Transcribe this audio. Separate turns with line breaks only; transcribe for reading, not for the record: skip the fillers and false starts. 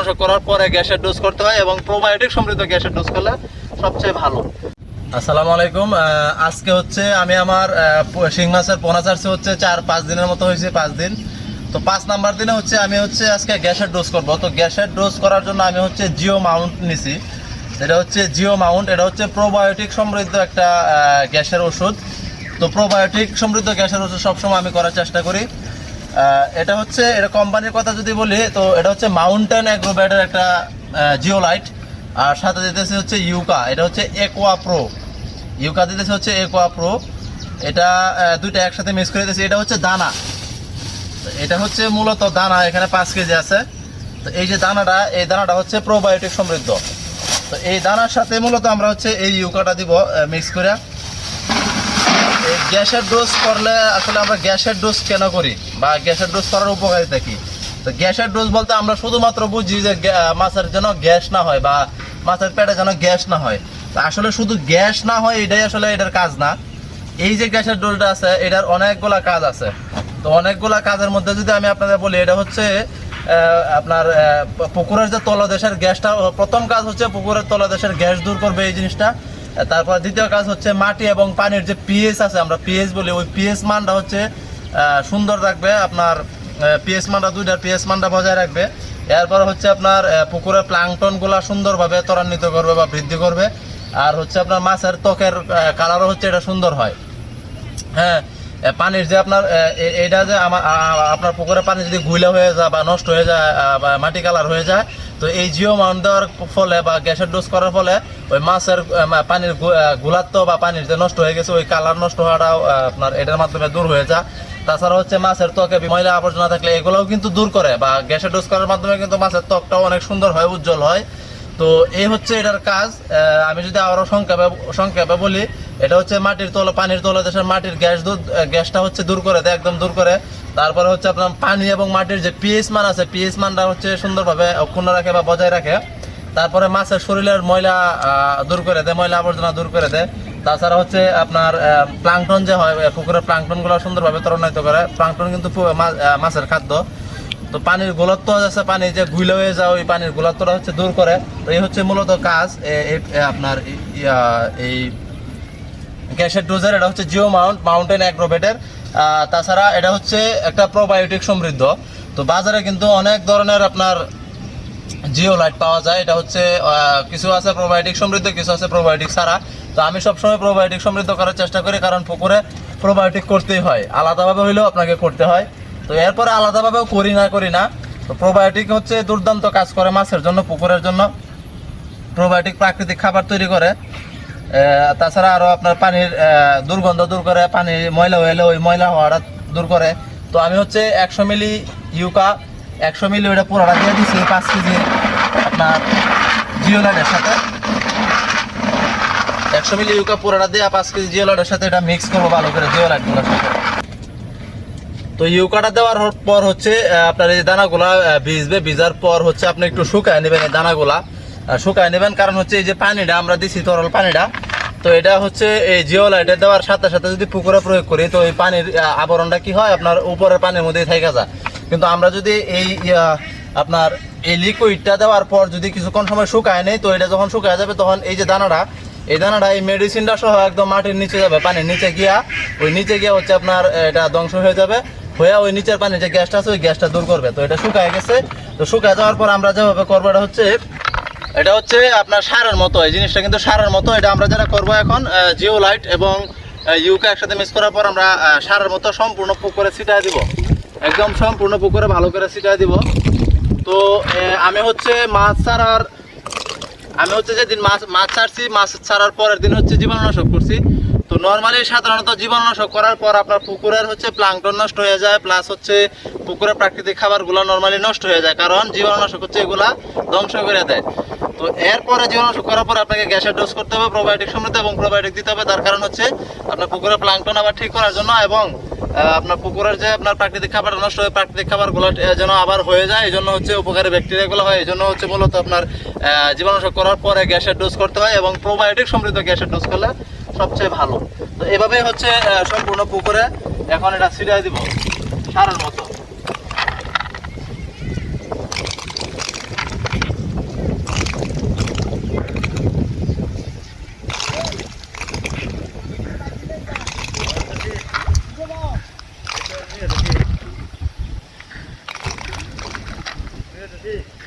জীবাণুনাশক করার পরে গ্যাসের ডোজ করতে হয় এবং প্রোবায়োটিক সমৃদ্ধ গ্যাসের ডোজ করলে সবচেয়ে ভালো। আসসালামু আলাইকুম। আজকে হচ্ছে আমি আমার শিং মাছের পোনা ছাড়ছি হচ্ছে 4-5 দিনের মতো হয়েছে, 5 দিন। তো 5 নাম্বার দিনে হচ্ছে আমি হচ্ছে আজকে গ্যাসের ডোজ করব। তো গ্যাসের ডোজ করার জন্য আমি হচ্ছে জিও মাউন্ট নিছি। এটা হচ্ছে জিও মাউন্ট, এটা হচ্ছে প্রোবায়োটিক সমৃদ্ধ একটা গ্যাসের ওষুধ। তো প্রোবায়োটিক সমৃদ্ধ গ্যাসের ওষুধ সবসময় আমি করার চেষ্টা করি। এটা হচ্ছে, এটা কোম্পানির কথা যদি বলি তো এটা হচ্ছে মাউন্টেন অ্যাগ্রোভেটের একটা জিওলাইট, আর সাথে দিতেছে হচ্ছে ইউকা, এটা হচ্ছে একোয়া প্রো। ইউকা দিতেছে হচ্ছে একোয়া প্রো। এটা দুইটা একসাথে মিক্স করে দিতেছে। এটা হচ্ছে দানা, এটা হচ্ছে মূলত দানা, এখানে 5 কেজি আছে। তো এই যে দানাটা, এই দানাটা হচ্ছে প্রোবায়োটিক সমৃদ্ধ। তো এই দানার সাথে মূলত আমরা হচ্ছে এই ইউকাটা দিব মিক্স করে। এই গ্যাসের ডোজ করলে আসলে আমরা গ্যাসের ডোজ কেন করি বা গ্যাসের ডোজ করার উপকারিতা কি? তো গ্যাসের ডোজ বলতে আমরা শুধুমাত্র বুঝি যে মাছের যেন গ্যাস না হয় বা মাছের পেটে যেন গ্যাস না হয়। তো আসলে শুধু গ্যাস না হয় এটাই আসলে এটার কাজ না। এই যে গ্যাসের ডোজটা আছে এটার অনেকগুলা কাজ আছে। তো অনেকগুলা কাজের মধ্যে যদি আমি আপনাদের বলি, এটা হচ্ছে আপনার পুকুরের যে তলদেশের গ্যাসটা, প্রথম কাজ হচ্ছে পুকুরের তলদেশের গ্যাস দূর করবে এই জিনিসটা। তারপর দ্বিতীয় কাজ হচ্ছে মাটি এবং পানির যে পিএইচ আছে, আমরা পিএইচ বলি, ওই পিএইচ মানটা হচ্ছে সুন্দর রাখবে। আপনার পিএইচ মানটা, দুইটার পিএইচ মানটা বজায় রাখবে। এরপর হচ্ছে আপনার পুকুরের প্লাঙ্কটনগুলো সুন্দরভাবে ত্বরান্বিত করবে বা বৃদ্ধি করবে। আর হচ্ছে আপনার মাছের ত্বকের কালারও হচ্ছে এটা সুন্দর হয়। হ্যাঁ, পানির যে আপনার এটা যে আপনার পুকুরের পানি যদি গুইলা হয়ে যায় বা নষ্ট হয়ে যায় বা মাটি কালার হয়ে যায়, তো এই জিও মাউন্ট দেওয়ার ফলে বা গ্যাসের ডোজ করার ফলে ওই মাছের পানির গুলাত্ব বা পানির যে নষ্ট হয়ে গেছে ওই কালার নষ্ট হওয়াটাও আপনার এটার মাধ্যমে দূর হয়ে যায়। তাছাড়া হচ্ছে মাছের ত্বকে ময়লা আবর্জনা থাকলে এগুলোও কিন্তু দূর করে, বা গ্যাসের ডোজ করার মাধ্যমে কিন্তু মাছের ত্বকটাও অনেক সুন্দর হয়, উজ্জ্বল হয়। তো এই হচ্ছে এটার কাজ। আমি যদি আরও সংক্ষেপে বলি, এটা হচ্ছে মাটির তলা, পানির তলদেশের মাটির গ্যাসটা হচ্ছে দূর করে দেয়, একদম দূর করে। তারপরে হচ্ছে আপনার পানি এবং মাটির যে পিএইচ মান আছে, পিএইচ মানটা হচ্ছে সুন্দরভাবে অক্ষুণ্ণ রাখে বা বজায় রাখে। তারপরে মাছের শরীরের ময়লা দূর করে দেয়, ময়লা আবর্জনা দূর করে দেয়। তাছাড়া হচ্ছে আপনার প্লাঙ্কটন যে হয়, পুকুরের প্লাঙ্কটনগুলো সুন্দরভাবে ত্বরান্বিত করে। প্লাঙ্কটন কিন্তু মাছের খাদ্য। তো পানির গোলাত্ব আছে, পানি যে গুইলা হয়ে যায় ওই পানির গোলাত্বটা হচ্ছে দূর করে। তো এই হচ্ছে মূলত কাজ আপনার এই গ্যাসের ডোজের। এটা হচ্ছে জিও মাউন্টেন অ্যাগ্রোভেটের। তাছাড়া এটা হচ্ছে একটা প্রোবায়োটিক সমৃদ্ধ। তো বাজারে কিন্তু অনেক ধরনের আপনার জিওলাইট পাওয়া যায়। এটা হচ্ছে কিছু আছে প্রোবায়োটিক সমৃদ্ধ, কিছু আছে প্রোবায়োটিক ছাড়া। তো আমি সবসময় প্রোবায়োটিক সমৃদ্ধ করার চেষ্টা করি, কারণ পুকুরে প্রোবায়োটিক করতেই হয়, আলাদাভাবে হইলেও আপনাকে করতে হয়। তো এরপরে আলাদাভাবেও করি না। তো প্রোবায়োটিক হচ্ছে দুর্দান্ত কাজ করে মাছের জন্য, পুকুরের জন্য। প্রোবায়োটিক প্রাকৃতিক খাবার তৈরি করে। তাছাড়া আরও আপনার পানির দুর্গন্ধ দূর করে, পানি ময়লা হলে ওই ময়লা হওয়াটা দূর করে। তো আমি হচ্ছে 100 মিলি ইউকা, 100 মিলি ওইটা পুরোটা দিয়ে দিচ্ছি 5 কেজি আপনার জিওলাইটের সাথে। 100 মিলি ইউকা পুরোটা দিয়ে 5 কেজি জিওলাইটের সাথে এটা মিক্স করবো ভালো করে জিওলাইটগুলোর সাথে। তো ইউকাটা দেওয়ার পর হচ্ছে আপনার এই দানাগুলা ভিজবে, ভিজার পর হচ্ছে আপনি একটু শুকায় নেবেন। এই দানাগুলা শুকায় নেবেন, কারণ হচ্ছে এই যে পানিটা আমরা দিচ্ছি, তরল পানিটা, তো এটা হচ্ছে এই জিওলাইটে দেওয়ার সাথে সাথে যদি পুকুরে প্রয়োগ করি তো এই পানির আবরণটা কি হয়, আপনার উপরের পানির মধ্যেই থেকে যায়। কিন্তু আমরা যদি এই আপনার এই লিকুইডটা দেওয়ার পর যদি কিছুক্ষণ সময় শুকায় নেই, তো এটা যখন শুকায় যাবে তখন এই যে দানাটা, এই মেডিসিনটা সহ একদম মাটির নিচে যাবে, পানির নিচে গিয়া ওই নিচে গিয়া হচ্ছে আপনার এটা ধ্বংস হয়ে যাবে, হয়ে ওই নিচের পানির যে গ্যাসটা আছে ওই গ্যাসটা দূর করবে। তো এটা শুকায় গেছে। তো শুকায় যাওয়ার পর আমরা যেভাবে করবো, এটা হচ্ছে আপনার সারের মতো, এই জিনিসটা কিন্তু সারের মতো। এটা আমরা যেটা করবো এখন, জিওলাইট এবং ইউকা একসাথে মিক্স করার পর আমরা সারের মতো সম্পূর্ণ পুকুরে ছিটায় দিব, একদম সম্পূর্ণ পুকুরে ভালো করে ছিটায় দিব। তো আমি হচ্ছে যেদিন মাছ ছাড়ছি, মাছ ছাড়ার পরের দিন হচ্ছে জীবাণুনাশক করছি। তো নর্মালি সাধারণত জীবাণুনাশক করার পর আপনার পুকুরের হচ্ছে প্লাঙ্কটন নষ্ট হয়ে যায়, প্লাস হচ্ছে পুকুরের প্রাকৃতিক খাবারগুলো নর্মালি নষ্ট হয়ে যায়, কারণ জীবাণুনাশক হচ্ছে এগুলা ধ্বংস করে দেয়। তো এরপরে জীবাণুনাশক করার পর আপনাকে গ্যাসের ডোজ করতে হবে, প্রোবায়োটিক সমৃদ্ধ এবং প্রোবায়োটিক দিতে হবে। তার কারণ হচ্ছে আপনার পুকুরের প্লাঙ্কটন আবার ঠিক করার জন্য, এবং আপনার পুকুরের যে আপনার প্রাকৃতিক খাবার নষ্ট হয়, প্রাকৃতিক খাবারগুলো যেন আবার হয়ে যায়, এই জন্য হচ্ছে উপকারী ব্যাকটেরিয়াগুলো হয়। এই জন্য হচ্ছে মূলত আপনার জীবাণুনাশক করার পরে গ্যাসের ডোজ করতে হয়, এবং প্রোবায়োটিক সমৃদ্ধ গ্যাসের ডোজ করলে সবচেয়ে ভালো। তো এভাবেই হচ্ছে সম্পূর্ণ পুকুরে এখন এটা ছিটাই দিব সারের মতো।
জি